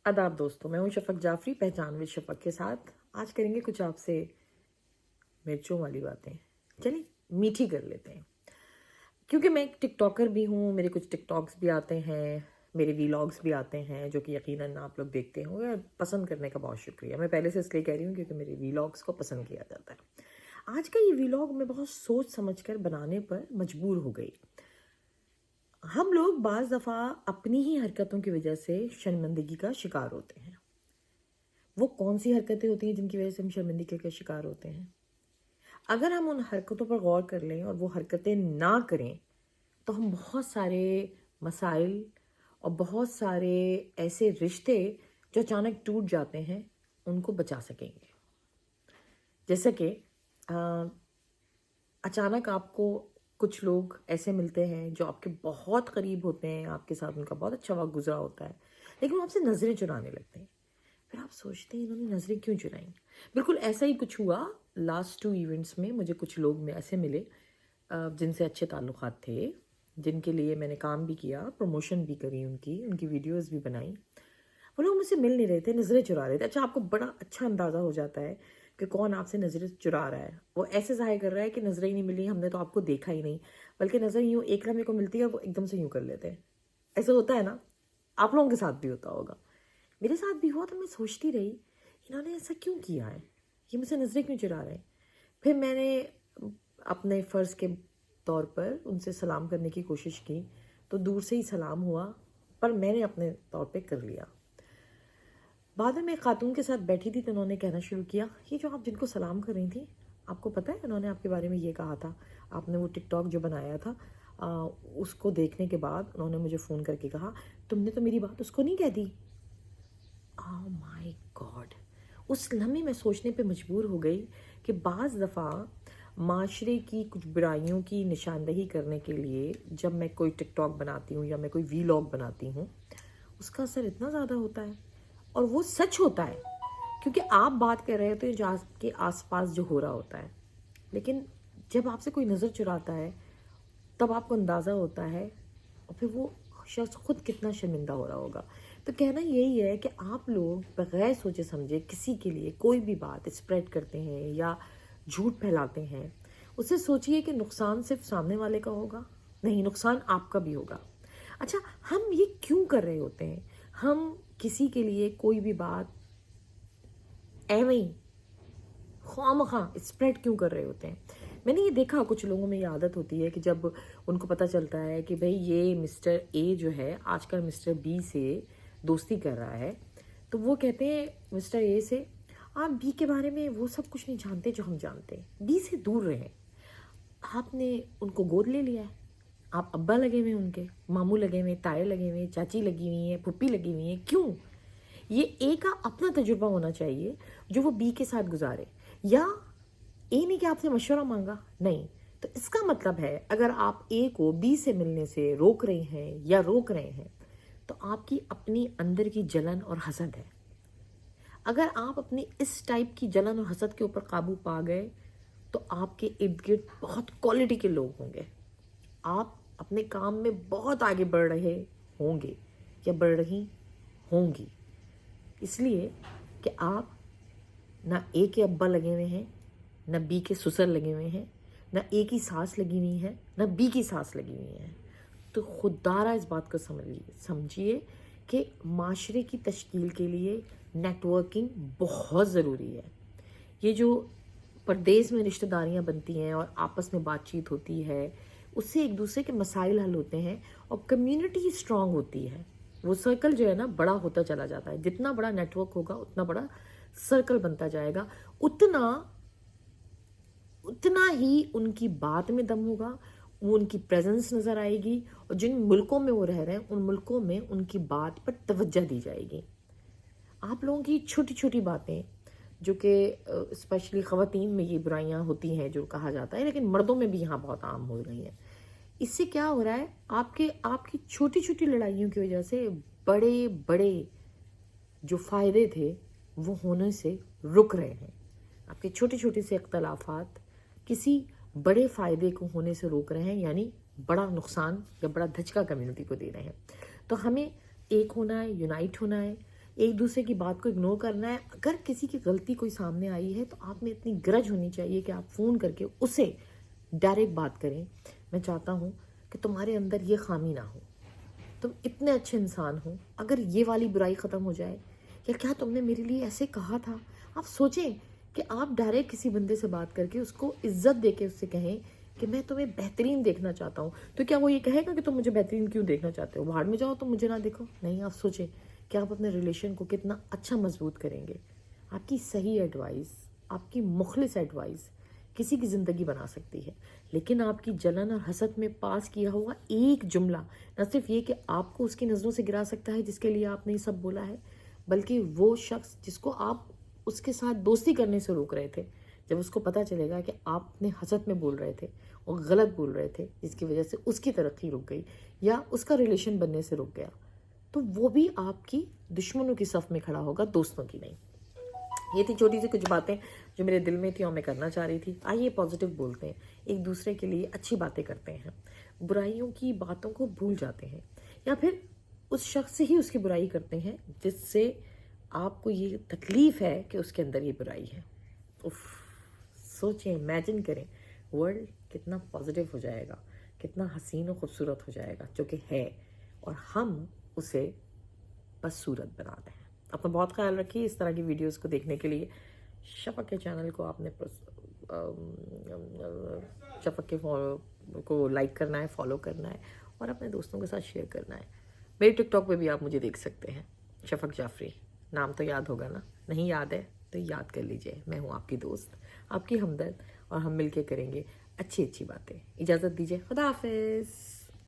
आदाब दोस्तों, मैं हूं शफक जाफरी, पहचान विद शफक के साथ। आज करेंगे कुछ आपसे मिर्चों वाली बातें। चलिए मीठी कर लेते हैं, क्योंकि मैं एक टिकटॉकर भी हूँ। मेरे कुछ टिकटॉक्स भी आते हैं, मेरे वीलॉग्स भी आते हैं, जो कि यकीनन आप लोग देखते होंगे। पसंद करने का बहुत शुक्रिया। मैं पहले से इसलिए कह रही हूँ क्योंकि मेरे वीलॉग्स को पसंद किया जाता है। आज का ये वीलॉग मैं बहुत सोच समझ कर बनाने पर मजबूर हो गई। हम लोग बाज़ दफ़ा अपनी ही हरकतों की वजह से शर्मिंदगी का शिकार होते हैं। वो कौन सी हरकतें होती हैं जिनकी वजह से हम शर्मिंदगी का शिकार होते हैं? अगर हम उन हरकतों पर गौर कर लें और वो हरकतें ना करें, तो हम बहुत सारे मसाइल और बहुत सारे ऐसे रिश्ते जो अचानक टूट जाते हैं उनको बचा सकेंगे। जैसे कि अचानक आपको कुछ लोग ऐसे मिलते हैं जो आपके बहुत करीब होते हैं, आपके साथ उनका बहुत अच्छा वक्त गुजरा होता है, लेकिन वो आपसे नज़रें चुराने लगते हैं। फिर आप सोचते हैं इन्होंने नज़रें क्यों चुराई। बिल्कुल ऐसा ही कुछ हुआ लास्ट 2 इवेंट्स में। मुझे कुछ लोग में ऐसे मिले जिनसे अच्छे ताल्लुकात थे, जिनके लिए मैंने काम भी किया, प्रमोशन भी करी, उनकी वीडियोस भी बनाई। वो लोग मुझसे मिल नहीं रहे थे, नज़रें चुरा रहे थे। अच्छा, आपको बड़ा अच्छा अंदाज़ा हो जाता है कि कौन आपसे नज़रें चुरा रहा है। वो ऐसे ज़ाहिर कर रहा है कि नज़रें ही नहीं मिली, हमने तो आपको देखा ही नहीं, बल्कि नज़र यूँ एक लम्हे को मिलती है, वो एकदम से यूँ कर लेते हैं। ऐसा होता है ना, आप लोगों के साथ भी होता होगा, मेरे साथ भी हुआ। तो मैं सोचती रही, इन्होंने ऐसा क्यों किया है, ये मुझसे नज़रें क्यों चुरा रहे हैं। फिर मैंने अपने फ़र्ज़ के तौर पर उनसे सलाम करने की कोशिश की, तो दूर से ही सलाम हुआ, पर मैंने अपने तौर पे कर लिया। बाद में मैं एक खातून के साथ बैठी थी, तो उन्होंने कहना शुरू किया, ये जो आप जिनको सलाम कर रही थी, आपको पता है उन्होंने आपके बारे में ये कहा था, आपने वो टिकटॉक जो बनाया था उसको देखने के बाद उन्होंने मुझे फ़ोन करके कहा, तुमने तो मेरी बात उसको नहीं कह दी। Oh my God. उस लम्हे मैं सोचने पे मजबूर हो गई कि बाज़ दफ़ा माशरे की कुछ बुराइयों की निशानदही करने के लिए जब मैं कोई टिकटॉक बनाती हूँ या मैं कोई वीलॉग बनाती हूँ, उसका असर इतना ज़्यादा होता है। और वो सच होता है, क्योंकि आप बात कर रहे होते हैं जो आपके आसपास जो हो रहा होता है, लेकिन जब आपसे कोई नज़र चुराता है तब आपको अंदाज़ा होता है, और फिर वो शख्स खुद कितना शर्मिंदा हो रहा होगा। तो कहना यही है कि आप लोग बगैर सोचे समझे किसी के लिए कोई भी बात स्प्रेड करते हैं या झूठ फैलाते हैं, उससे सोचिए कि नुकसान सिर्फ सामने वाले का होगा, नहीं, नुकसान आपका भी होगा। अच्छा, हम ये क्यों कर रहे होते हैं? हम किसी के लिए कोई भी बात एवं ही ख़्वामख़्वा स्प्रेड क्यों कर रहे होते हैं? मैंने ये देखा कुछ लोगों में ये आदत होती है कि जब उनको पता चलता है कि भाई ये मिस्टर ए जो है आजकल मिस्टर बी से दोस्ती कर रहा है, तो वो कहते हैं मिस्टर ए से, आप बी के बारे में वो सब कुछ नहीं जानते जो हम जानते हैं, बी से दूर रहें। आपने उनको गोद ले लिया है, आप अब्बा लगे हुए, उनके मामू लगे हुए, ताए लगे हुए, चाची लगी हुई हैं, फुप्पी लगी हुई हैं। क्यों? ये ए का अपना तजुर्बा होना चाहिए जो वो बी के साथ गुजारे, या ए ने क्या आपसे मशवरा मांगा? नहीं। तो इसका मतलब है अगर आप ए को बी से मिलने से रोक रहे हैं या रोक रहे हैं, तो आपकी अपनी अंदर की जलन और हसद है। अगर आप अपनी इस टाइप की जलन और हसद के ऊपर काबू पा गए, तो आपके इर्द गिर्द बहुत क्वालिटी के लोग होंगे, आप अपने काम में बहुत आगे बढ़ रहे होंगे या बढ़ रही होंगी, इसलिए कि आप ना ए के अब्बा लगे हुए हैं, ना बी के ससुर लगे हुए हैं, ना ए की सास लगी हुई है, ना बी की सास लगी हुई है। तो खुदारा इस बात को समझिए कि माशरे की तश्कील के लिए नेटवर्किंग बहुत ज़रूरी है। ये जो परदेस में रिश्तेदारियां बनती हैं और आपस में बातचीत होती है, उससे एक दूसरे के मसाइल हल होते हैं और कम्युनिटी स्ट्रांग होती है। वो सर्कल जो है ना बड़ा होता चला जाता है। जितना बड़ा नेटवर्क होगा उतना बड़ा सर्कल बनता जाएगा, उतना ही उनकी बात में दम होगा, वो उनकी प्रेजेंस नज़र आएगी, और जिन मुल्कों में वो रह रहे हैं उन मुल्कों में उनकी बात पर तवज्जो दी जाएगी। आप लोगों की छोटी छोटी बातें जो कि स्पेशली ख़वातीन में ये बुराइयां होती हैं जो कहा जाता है, लेकिन मर्दों में भी यहाँ बहुत आम हो रही हैं। इससे क्या हो रहा है, आपकी छोटी छोटी लड़ाइयों की वजह से बड़े बड़े जो फ़ायदे थे वो होने से रुक रहे हैं। आपके छोटे छोटे से इख्तलाफात किसी बड़े फ़ायदे को होने से रोक रहे हैं, यानी बड़ा नुकसान या बड़ा धचका कम्युनिटी को दे रहे हैं। तो हमें एक होना है, यूनाइट होना है। एक दूसरे की बात को इग्नोर करना है। अगर किसी की गलती कोई सामने आई है तो आप में इतनी गरज होनी चाहिए कि आप फ़ोन करके उसे डायरेक्ट बात करें, मैं चाहता हूँ कि तुम्हारे अंदर ये खामी ना हो, तुम इतने अच्छे इंसान हो, अगर ये वाली बुराई ख़त्म हो जाए, या क्या तुमने मेरे लिए ऐसे कहा था। आप सोचें कि आप डायरेक्ट किसी बंदे से बात करके उसको इज्जत देके उससे कहें कि मैं तुम्हें बेहतरीन देखना चाहता हूँ, तो क्या वो ये कहेगा कि तुम मुझे बेहतरीन क्यों देखना चाहते हो, भाड़ में जाओ, तुम मुझे ना देखो। नहीं, आप सोचें कि आप अपने रिलेशन को कितना अच्छा मजबूत करेंगे। आपकी सही एडवाइस, आपकी मुखलिस एडवाइस किसी की ज़िंदगी बना सकती है, लेकिन आपकी जलन और हसद में पास किया हुआ एक जुमला न सिर्फ ये कि आपको उसकी नज़रों से गिरा सकता है जिसके लिए आपने ये सब बोला है, बल्कि वो शख्स जिसको आप उसके साथ दोस्ती करने से रोक रहे थे, जब उसको पता चलेगा कि आप अपने हसद में बोल रहे थे और गलत बोल रहे थे, जिसकी वजह से उसकी तरक्की रुक गई या उसका रिलेशन बनने से रुक गया, तो वो भी आपकी दुश्मनों की सफ़ में खड़ा होगा, दोस्तों की नहीं। ये थी छोटी सी कुछ बातें जो मेरे दिल में थी और मैं करना चाह रही थी। आइए पॉजिटिव बोलते हैं, एक दूसरे के लिए अच्छी बातें करते हैं, बुराइयों की बातों को भूल जाते हैं, या फिर उस शख्स से ही उसकी बुराई करते हैं जिससे आपको ये तकलीफ़ है कि उसके अंदर ये बुराई है। उफ, सोचें, इमेजिन करें, वर्ल्ड कितना पॉजिटिव हो जाएगा, कितना हसीन और ख़ूबसूरत हो जाएगा जो कि है, और हम उसे बस सूरत बनाते हैं। अपना बहुत ख्याल रखिए। इस तरह की वीडियोस को देखने के लिए शफक के चैनल को आपने शफक के को लाइक करना है, फॉलो करना है और अपने दोस्तों के साथ शेयर करना है। मेरे टिकटॉक पे भी आप मुझे देख सकते हैं, शफक जाफरी, नाम तो याद होगा ना? नहीं याद है तो याद कर लीजिए। मैं हूँ आपकी दोस्त, आपकी हमदर्द, और हम मिलके करेंगे अच्छी अच्छी बातें। इजाज़त दीजिए, खुदा हाफिज़।